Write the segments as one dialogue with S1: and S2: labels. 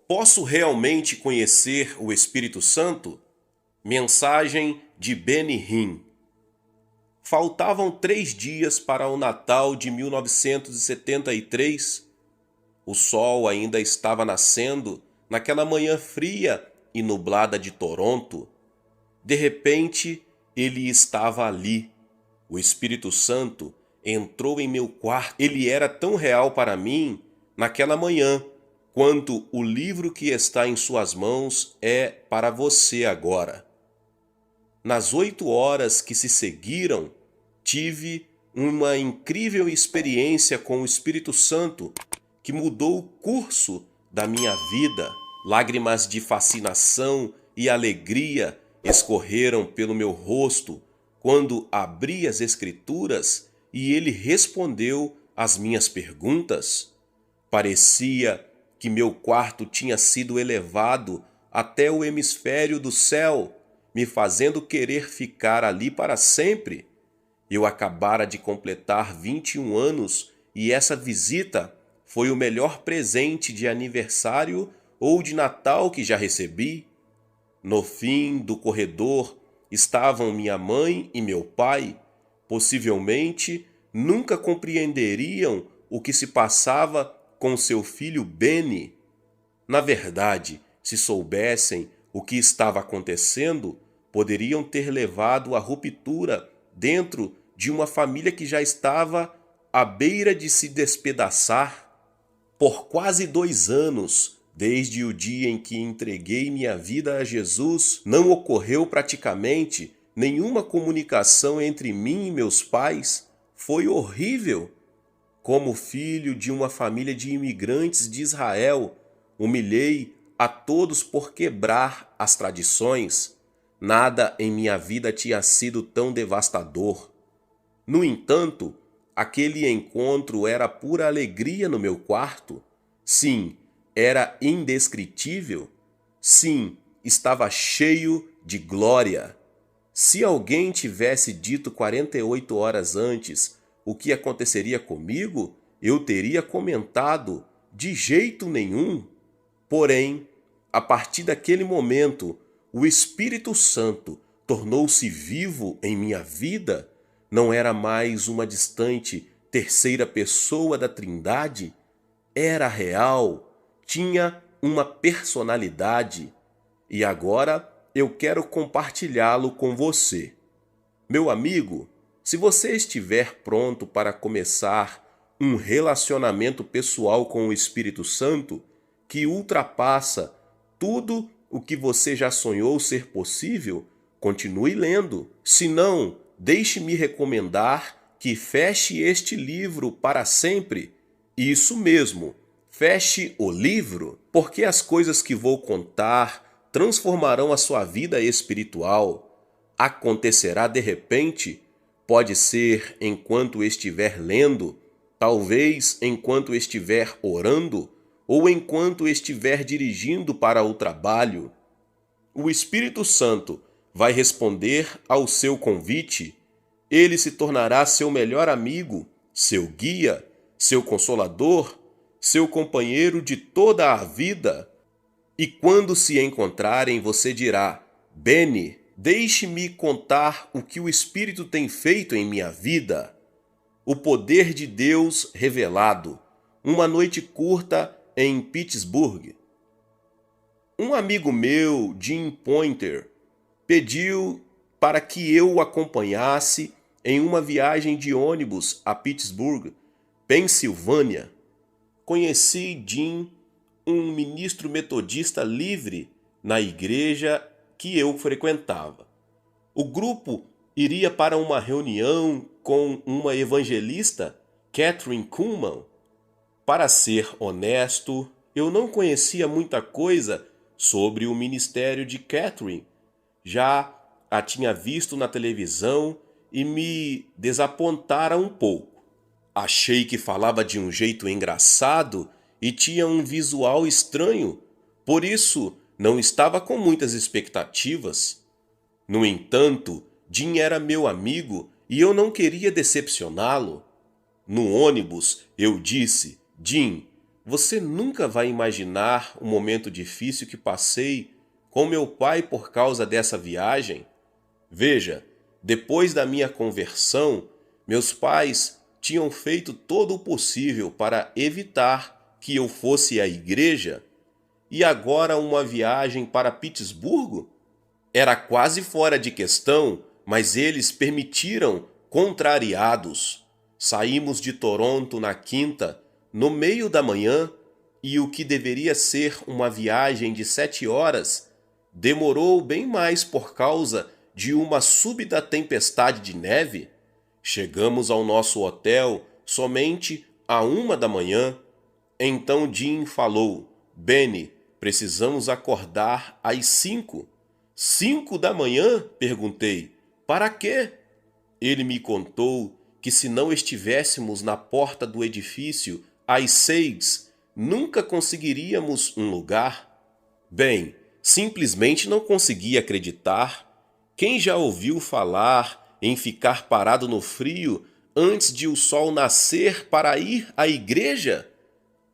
S1: Posso realmente conhecer o Espírito Santo? Mensagem de Benny Hinn. Faltavam 3 dias para o Natal de 1973. O sol ainda estava nascendo naquela manhã fria e nublada de Toronto. De repente, ele estava ali. O Espírito Santo entrou em meu quarto. Ele era tão real para mim naquela manhã, quanto o livro que está em suas mãos é para você agora. Nas 8 horas que se seguiram, tive uma incrível experiência com o Espírito Santo que mudou o curso da minha vida. Lágrimas de fascinação e alegria escorreram pelo meu rosto quando abri as Escrituras e ele respondeu às minhas perguntas. Parecia que meu quarto tinha sido elevado até o hemisfério do céu, me fazendo querer ficar ali para sempre. Eu acabara de completar 21 anos e essa visita foi o melhor presente de aniversário ou de Natal que já recebi. No fim do corredor estavam minha mãe e meu pai. Possivelmente nunca compreenderiam o que se passava com seu filho Benny. Na verdade, se soubessem o que estava acontecendo, poderiam ter levado à ruptura dentro de uma família que já estava à beira de se despedaçar. Por quase 2 anos, desde o dia em que entreguei minha vida a Jesus, não ocorreu praticamente nenhuma comunicação entre mim e meus pais. Foi horrível. Como filho de uma família de imigrantes de Israel, humilhei a todos por quebrar as tradições. Nada em minha vida tinha sido tão devastador. No entanto, aquele encontro era pura alegria no meu quarto. Sim, era indescritível. Sim, estava cheio de glória. Se alguém tivesse dito 48 horas antes o que aconteceria comigo, eu teria comentado: de jeito nenhum. Porém, a partir daquele momento, o Espírito Santo tornou-se vivo em minha vida. Não era mais uma distante terceira pessoa da Trindade. Era real, tinha uma personalidade. E agora eu quero compartilhá-lo com você. Meu amigo, se você estiver pronto para começar um relacionamento pessoal com o Espírito Santo que ultrapassa tudo o que você já sonhou ser possível, continue lendo. Se não, deixe-me recomendar que feche este livro para sempre. Isso mesmo, feche o livro, porque as coisas que vou contar transformarão a sua vida espiritual. Acontecerá de repente. Pode ser enquanto estiver lendo, talvez enquanto estiver orando ou enquanto estiver dirigindo para o trabalho. O Espírito Santo vai responder ao seu convite. Ele se tornará seu melhor amigo, seu guia, seu consolador, seu companheiro de toda a vida. E quando se encontrarem, você dirá: Benny, deixe-me contar o que o Espírito tem feito em minha vida. O poder de Deus revelado. Uma noite curta em Pittsburgh. Um amigo meu, Jim Pointer, pediu para que eu o acompanhasse em uma viagem de ônibus a Pittsburgh, Pensilvânia. Conheci Jim, um ministro metodista livre na igreja que eu frequentava. O grupo iria para uma reunião com uma evangelista, Kathryn Kuhlman. Para ser honesto, eu não conhecia muita coisa sobre o ministério de Kathryn. Já a tinha visto na televisão e me desapontara um pouco. Achei que falava de um jeito engraçado e tinha um visual estranho, por isso não estava com muitas expectativas. No entanto, Jim era meu amigo e eu não queria decepcioná-lo. No ônibus, eu disse: Jim, Você nunca vai imaginar o momento difícil que passei com meu pai por causa dessa viagem. Veja, depois da minha conversão, meus pais tinham feito todo o possível para evitar que eu fosse à igreja, e agora uma viagem para Pittsburgh? Era quase fora de questão, mas eles permitiram, contrariados. Saímos de Toronto na quinta, no meio da manhã, e o que deveria ser uma viagem de 7 horas demorou bem mais por causa de uma súbita tempestade de neve. Chegamos ao nosso hotel somente à 1 da manhã. Então Jim falou: Benny, precisamos acordar às 5. 5 da manhã? Perguntei. Para quê? Ele me contou que se não estivéssemos na porta do edifício às 6, nunca conseguiríamos um lugar. Bem, simplesmente não conseguia acreditar. Quem já ouviu falar em ficar parado no frio antes de o sol nascer para ir à igreja?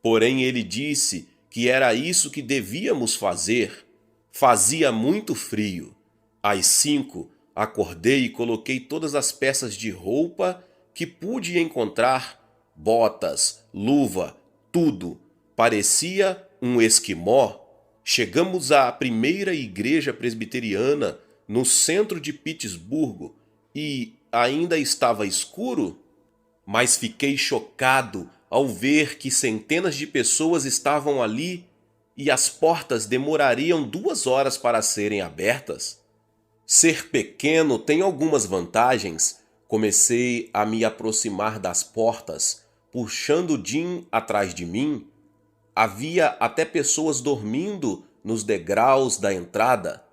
S1: Porém, ele disse que era isso que devíamos fazer. Fazia muito frio. Às 5, acordei e coloquei todas as peças de roupa que pude encontrar: botas, luva, tudo. Parecia um esquimó. Chegamos à primeira igreja presbiteriana no centro de Pittsburgh e ainda estava escuro, mas fiquei chocado ao ver que centenas de pessoas estavam ali e as portas demorariam 2 horas para serem abertas. Ser pequeno tem algumas vantagens. Comecei a me aproximar das portas, puxando Jim atrás de mim. Havia até pessoas dormindo nos degraus da entrada.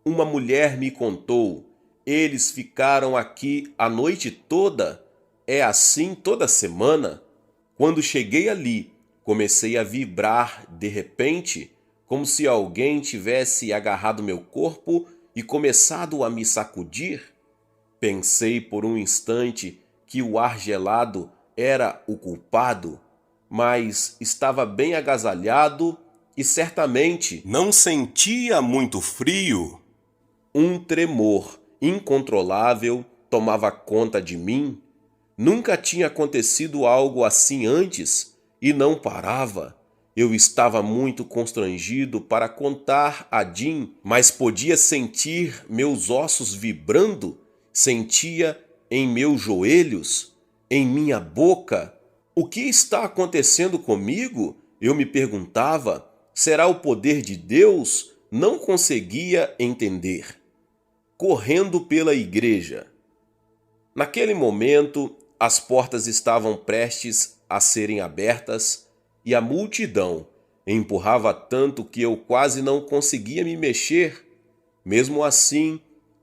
S1: Uma mulher me contou: eles ficaram aqui a noite toda. É assim toda semana? Quando cheguei ali, comecei a vibrar de repente, como se alguém tivesse agarrado meu corpo e começado a me sacudir. Pensei por um instante que o ar gelado era o culpado, mas estava bem agasalhado e certamente não sentia muito frio. Um tremor incontrolável tomava conta de mim. Nunca tinha acontecido algo assim antes e não parava. Eu estava muito constrangido para contar a Jim, mas podia sentir meus ossos vibrando, sentia em meus joelhos, em minha boca. O que está acontecendo comigo? Eu me perguntava. Será o poder de Deus? Não conseguia entender. Correndo pela igreja. Naquele momento, as portas estavam prestes a serem abertas e a multidão empurrava tanto que eu quase não conseguia me mexer. Mesmo assim,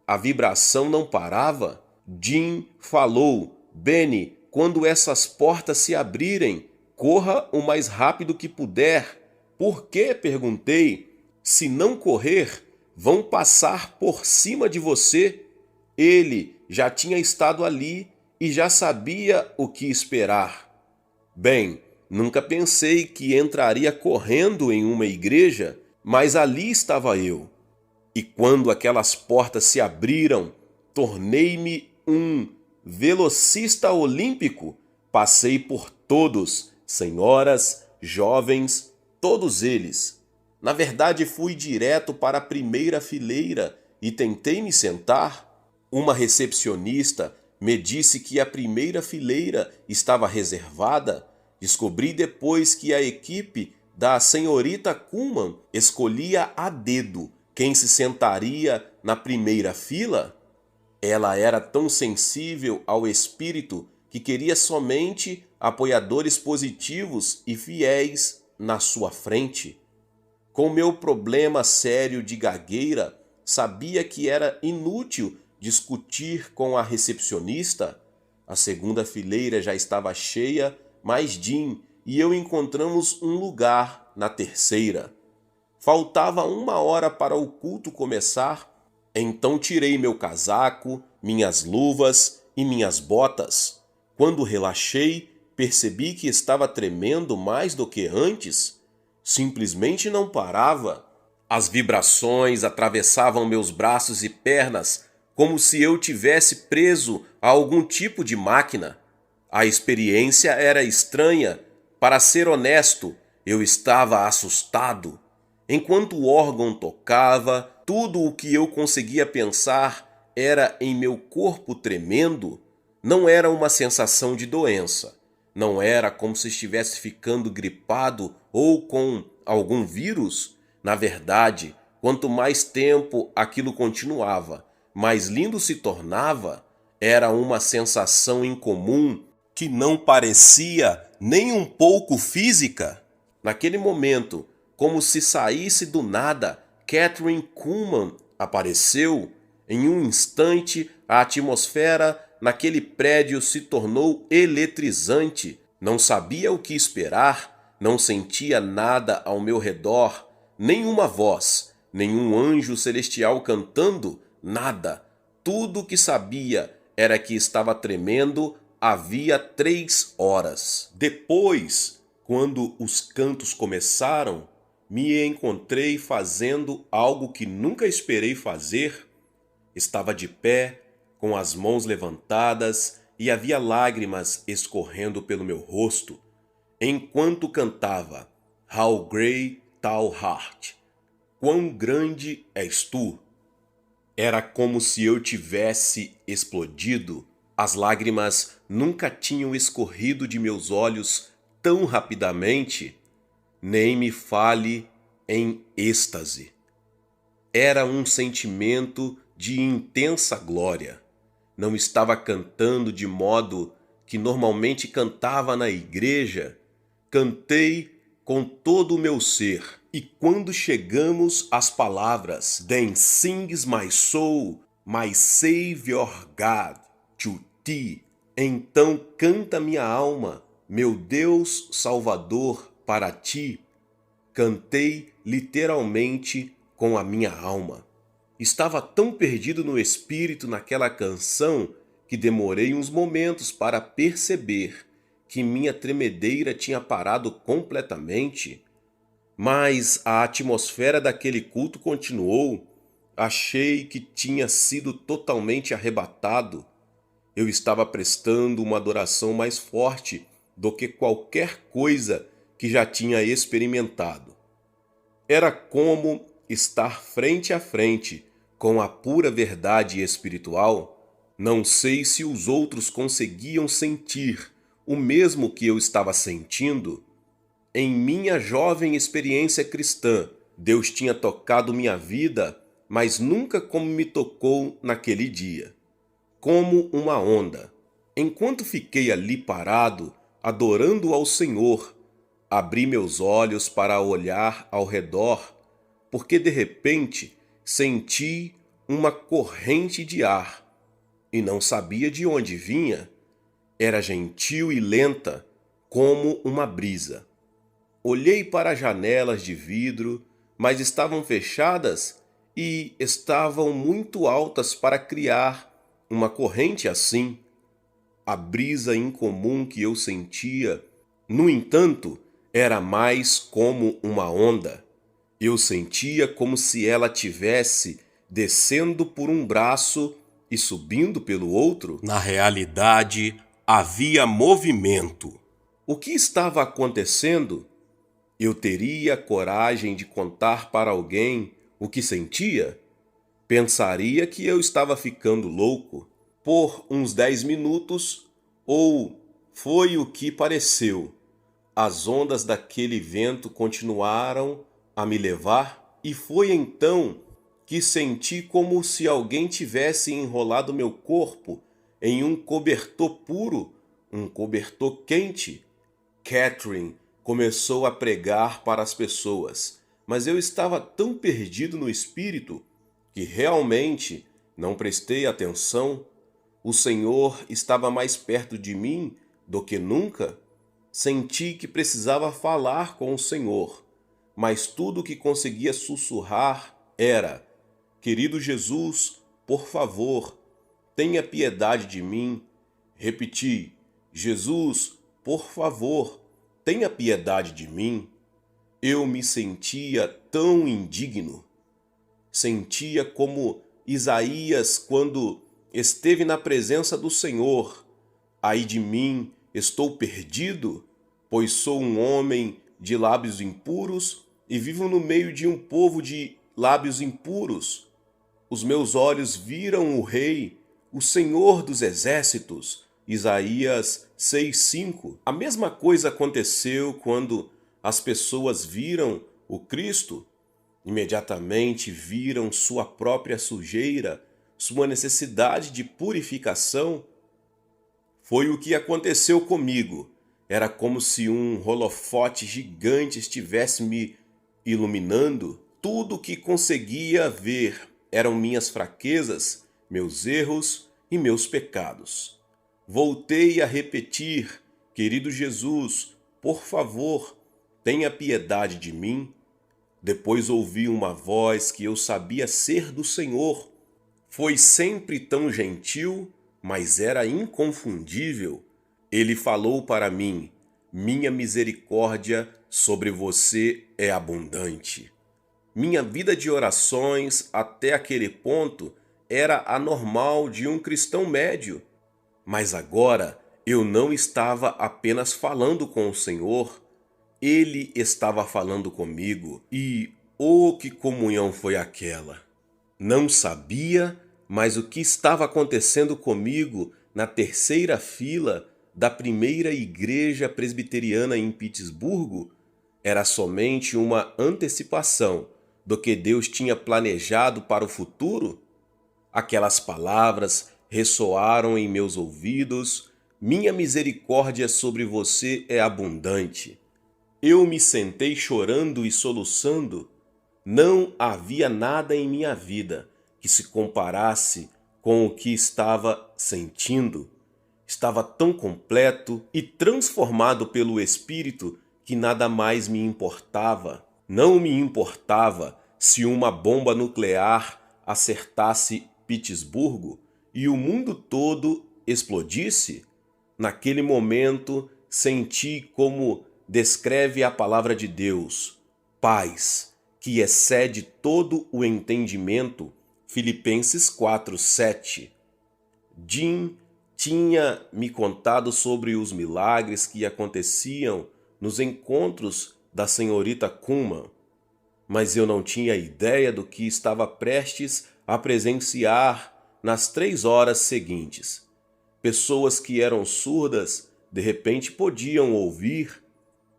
S1: a vibração não parava. Jim falou: Benny, quando essas portas se abrirem, corra o mais rápido que puder. Por quê? Perguntei. Se não correr, vão passar por cima de você. Ele já tinha estado ali e já sabia o que esperar. Bem, nunca pensei que entraria correndo em uma igreja, mas ali estava eu. E quando aquelas portas se abriram, tornei-me um velocista olímpico. Passei por todos, senhoras, jovens, todos eles. Na verdade, fui direto para a primeira fileira e tentei me sentar. Uma recepcionista me disse que a primeira fileira estava reservada. Descobri depois que a equipe da senhorita Kuhlman escolhia a dedo quem se sentaria na primeira fila. Ela era tão sensível ao espírito que queria somente apoiadores positivos e fiéis na sua frente. Com meu problema sério de gagueira, sabia que era inútil discutir com a recepcionista. A segunda fileira já estava cheia, mas Jim e eu encontramos um lugar na terceira. Faltava 1 hora para o culto começar, então tirei meu casaco, minhas luvas e minhas botas. Quando relaxei, percebi que estava tremendo mais do que antes. Simplesmente não parava. As vibrações atravessavam meus braços e pernas como se eu tivesse preso a algum tipo de máquina. A experiência era estranha. Para ser honesto, eu estava assustado. Enquanto o órgão tocava, tudo o que eu conseguia pensar era em meu corpo tremendo. Não era uma sensação de doença. Não era como se estivesse ficando gripado ou com algum vírus. Na verdade, quanto mais tempo aquilo continuava, mais lindo se tornava. Era uma sensação incomum que não parecia nem um pouco física. Naquele momento, como se saísse do nada, Kathryn Kuhlman apareceu. Em um instante, a atmosfera naquele prédio se tornou eletrizante. Não sabia o que esperar, não sentia nada ao meu redor, nenhuma voz, nenhum anjo celestial cantando, nada. Tudo o que sabia era que estava tremendo havia 3 horas. Depois, quando os cantos começaram, me encontrei fazendo algo que nunca esperei fazer. Estava de pé, com as mãos levantadas, e havia lágrimas escorrendo pelo meu rosto, enquanto cantava How Great Thou Art. Quão grande és tu! Era como se eu tivesse explodido. As lágrimas nunca tinham escorrido de meus olhos tão rapidamente. Nem me fale em êxtase. Era um sentimento de intensa glória. Não estava cantando de modo que normalmente cantava na igreja. Cantei com todo o meu ser. E quando chegamos às palavras Then sings my soul, my Savior God, to thee, então canta minha alma, meu Deus Salvador, para ti. Cantei literalmente com a minha alma. Estava tão perdido no espírito naquela canção que demorei uns momentos para perceber que minha tremedeira tinha parado completamente. Mas a atmosfera daquele culto continuou. Achei que tinha sido totalmente arrebatado. Eu estava prestando uma adoração mais forte do que qualquer coisa que já tinha experimentado. Era como estar frente a frente com a pura verdade espiritual. Não sei se os outros conseguiam sentir o mesmo que eu estava sentindo. Em minha jovem experiência cristã, Deus tinha tocado minha vida, mas nunca como me tocou naquele dia. Como uma onda. Enquanto fiquei ali parado, adorando ao Senhor, abri meus olhos para olhar ao redor, porque de repente senti uma corrente de ar e não sabia de onde vinha. Era gentil e lenta, como uma brisa. Olhei para as janelas de vidro, mas estavam fechadas e estavam muito altas para criar uma corrente assim. A brisa incomum que eu sentia, no entanto, era mais como uma onda. Eu sentia como se ela tivesse descendo por um braço e subindo pelo outro. Na realidade, havia movimento. O que estava acontecendo? Eu teria coragem de contar para alguém o que sentia? Pensaria que eu estava ficando louco. Por uns 10 minutos, ou foi o que pareceu, as ondas daquele vento continuaram a me levar, e foi então que senti como se alguém tivesse enrolado meu corpo em um cobertor puro, um cobertor quente. Kathryn começou a pregar para as pessoas, mas eu estava tão perdido no espírito que realmente não prestei atenção. O Senhor estava mais perto de mim do que nunca. Senti que precisava falar com o Senhor, mas tudo o que conseguia sussurrar era: querido Jesus, por favor, tenha piedade de mim. Repeti: Jesus, por favor, tenha piedade de mim. Eu me sentia tão indigno. Sentia como Isaías quando esteve na presença do Senhor. Ai de mim, estou perdido, pois sou um homem de lábios impuros e vivo no meio de um povo de lábios impuros. Os meus olhos viram o Rei, o Senhor dos Exércitos. Isaías 6:5. A mesma coisa aconteceu quando as pessoas viram o Cristo. Imediatamente viram sua própria sujeira, sua necessidade de purificação. Foi o que aconteceu comigo. Era como se um holofote gigante estivesse me iluminando. Tudo o que conseguia ver eram minhas fraquezas, meus erros e meus pecados. Voltei a repetir: querido Jesus, por favor, tenha piedade de mim. Depois ouvi uma voz que eu sabia ser do Senhor. Foi sempre tão gentil, mas era inconfundível. Ele falou para mim: minha misericórdia sobre você é abundante. Minha vida de orações até aquele ponto era a normal de um cristão médio. Mas agora eu não estava apenas falando com o Senhor, Ele estava falando comigo. E, oh, que comunhão foi aquela! Não sabia, mas o que estava acontecendo comigo na terceira fila da primeira igreja presbiteriana em Pittsburgh era somente uma antecipação do que Deus tinha planejado para o futuro. Aquelas palavras ressoaram em meus ouvidos: minha misericórdia sobre você é abundante. Eu me sentei chorando e soluçando. Não havia nada em minha vida que se comparasse com o que estava sentindo. Estava tão completo e transformado pelo Espírito que nada mais me importava. Não me importava se uma bomba nuclear acertasse Pittsburgh e o mundo todo explodisse. Naquele momento, senti como descreve a palavra de Deus: paz, que excede todo o entendimento. Filipenses 4:7. Jim tinha me contado sobre os milagres que aconteciam nos encontros da senhorita Kuhlman, mas eu não tinha ideia do que estava prestes a presenciar nas 3 horas seguintes. Pessoas que eram surdas de repente podiam ouvir.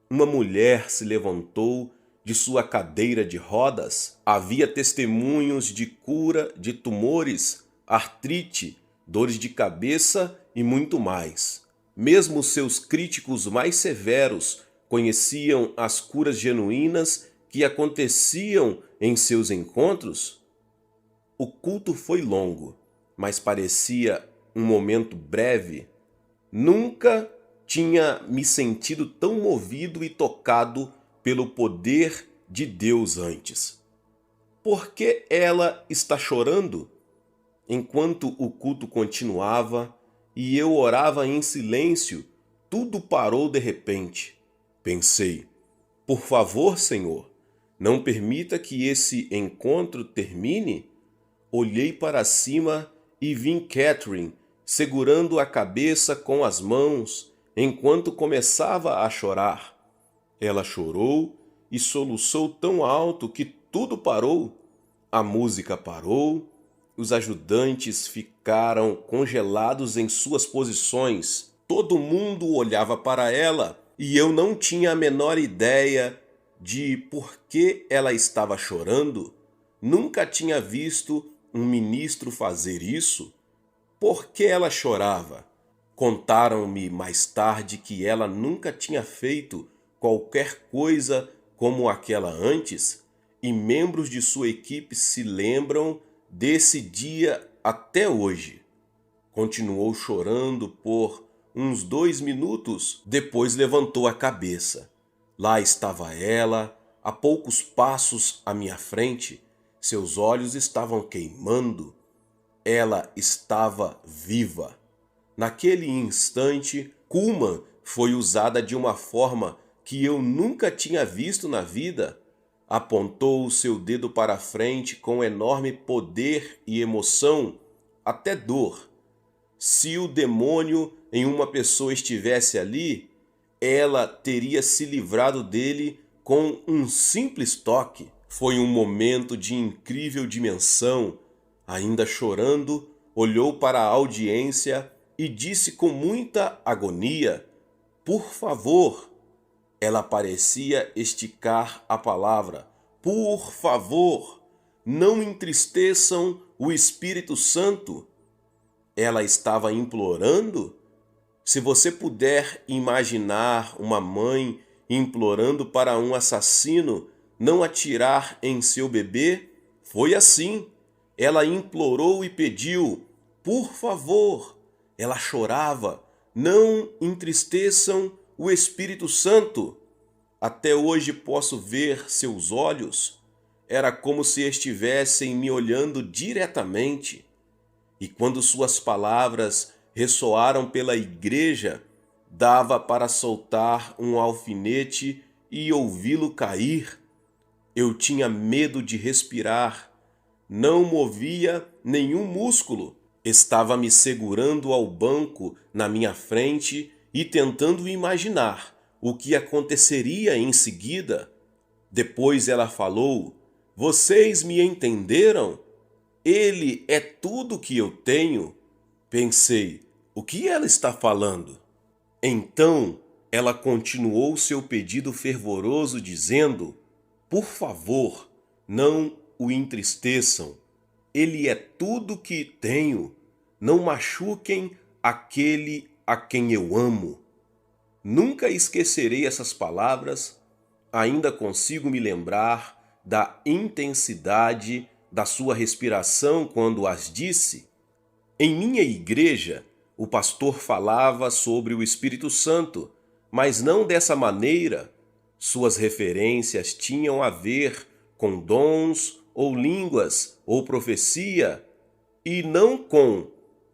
S1: Uma mulher se levantou de sua cadeira de rodas. Havia testemunhos de cura de tumores, artrite, dores de cabeça e muito mais. Mesmo seus críticos mais severos conheciam as curas genuínas que aconteciam em seus encontros. O culto foi longo, mas parecia um momento breve. Nunca tinha me sentido tão movido e tocado pelo poder de Deus antes. Por que ela está chorando? Enquanto o culto continuava e eu orava em silêncio, tudo parou de repente. Pensei: por favor, Senhor, não permita que esse encontro termine. Olhei para cima e vi Catherine segurando a cabeça com as mãos enquanto começava a chorar. Ela chorou e soluçou tão alto que tudo parou. A música parou, os ajudantes ficaram congelados em suas posições. Todo mundo olhava para ela e eu não tinha a menor ideia de por que ela estava chorando. Nunca tinha visto um ministro fazer isso. Por que ela chorava? Contaram-me mais tarde que ela nunca tinha feito qualquer coisa como aquela antes, e membros de sua equipe se lembram desse dia até hoje. Continuou chorando por uns 2 minutos, depois levantou a cabeça. Lá estava ela, a poucos passos à minha frente. Seus olhos estavam queimando. Ela estava viva. Naquele instante, Kuhlman foi usada de uma forma que eu nunca tinha visto na vida. Apontou o seu dedo para frente com enorme poder e emoção, até dor. Se o demônio em uma pessoa estivesse ali, ela teria se livrado dele com um simples toque. Foi um momento de incrível dimensão. Ainda chorando, olhou para a audiência e disse com muita agonia: "Por favor." Ela parecia esticar a palavra. "Por favor, não entristeçam o Espírito Santo." Ela estava implorando? Se você puder imaginar uma mãe implorando para um assassino não atirar em seu bebê, foi assim. Ela implorou e pediu: "Por favor." Ela chorava: "Não entristeçam o Espírito Santo." Até hoje posso ver seus olhos. Era como se estivessem me olhando diretamente. E quando suas palavras ressoaram pela igreja, dava para soltar um alfinete e ouvi-lo cair. Eu tinha medo de respirar. Não movia nenhum músculo. Estava me segurando ao banco na minha frente e tentando imaginar o que aconteceria em seguida. Depois ela falou: "Vocês me entenderam? Ele é tudo que eu tenho." Pensei: o que ela está falando? Então ela continuou seu pedido fervoroso, dizendo: "Por favor, não o entristeçam. Ele é tudo que tenho. Não machuquem aquele a quem eu amo." Nunca esquecerei essas palavras. Ainda consigo me lembrar da intensidade da sua respiração quando as disse. Em minha igreja, o pastor falava sobre o Espírito Santo, mas não dessa maneira. Suas referências tinham a ver com dons ou línguas ou profecia, e não com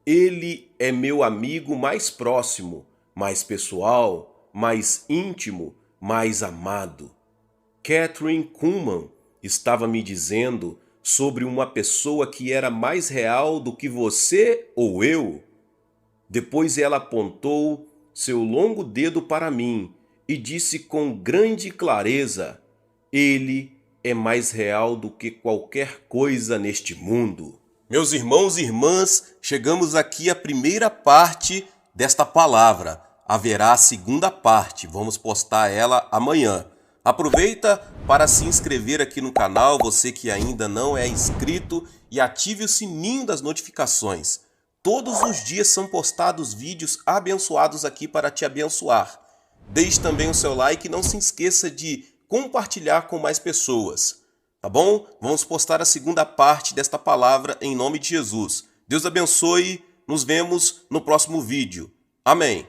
S1: "ele é meu amigo mais próximo, mais pessoal, mais íntimo, mais amado." Kathryn Kuhlman estava me dizendo sobre uma pessoa que era mais real do que você ou eu. Depois ela apontou seu longo dedo para mim e disse com grande clareza: "Ele é mais real do que qualquer coisa neste mundo." Meus irmãos e irmãs, chegamos aqui à primeira parte desta palavra. Haverá a segunda parte, vamos postar ela amanhã. Aproveita para se inscrever aqui no canal, você que ainda não é inscrito, e ative o sininho das notificações. Todos os dias são postados vídeos abençoados aqui para te abençoar. Deixe também o seu like e não se esqueça de compartilhar com mais pessoas. Tá bom? Vamos postar a segunda parte desta palavra em nome de Jesus. Deus abençoe, nos vemos no próximo vídeo. Amém.